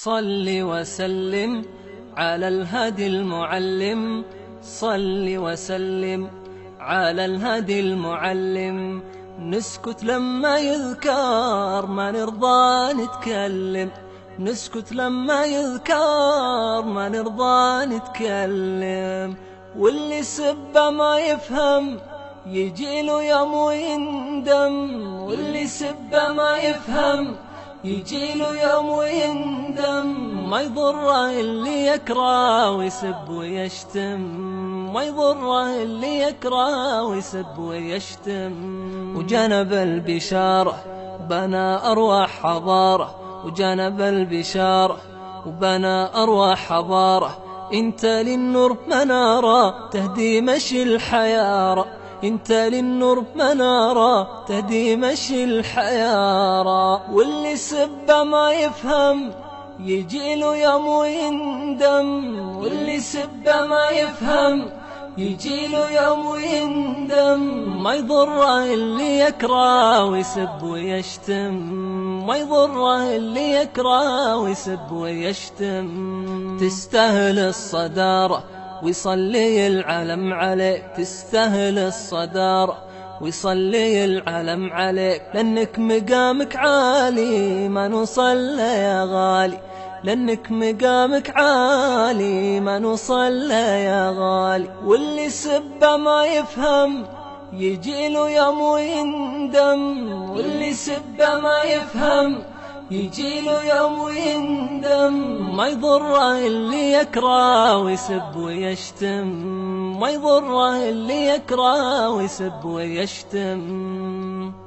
صل وسلم على الهادي المعلم، صل وسلم على الهادي المعلم. نسكت لما يذكر ما نرضى نتكلم، نسكت لما يذكر ما نرضى نتكلم. واللي سبه ما يفهم يجيله يوم ويندم، واللي سبه ما يفهم يجيله يوم ويندم. ما يضره اللي يكره ويسب ويشتم، ما يضره اللي يكره ويسب ويشتم. وجنب البشارة بنى أرواح حضارة، وجنب البشارة وبنى أرواح حضارة. انت للنور منارة تهدي مشي الحيارة، انت للنور منارة تهدي مشي الحيارة. واللي سبه ما يفهم يجيله يوم ويندم، واللي سبه ما يفهم يجيله يوم ويندم. ما يضره اللي يكره ويسب ويشتم، ما يضره اللي يكره ويسب ويشتم. تستاهل الصدارة ويصلي العلم عليك، تستاهل الصدارة ويصلي العلم عليك. لأنك مقامك عالي ما نوصل يا غالي، لأنك مقامك عالي ما نوصل يا غالي. واللي سبه ما يفهم يجيله يوم ويندم، واللي سبه ما يفهم يجيله يوم ويندم. ما يضره اللي يكره ويسب ويشتم، ما يضره اللي يكره ويسب ويشتم.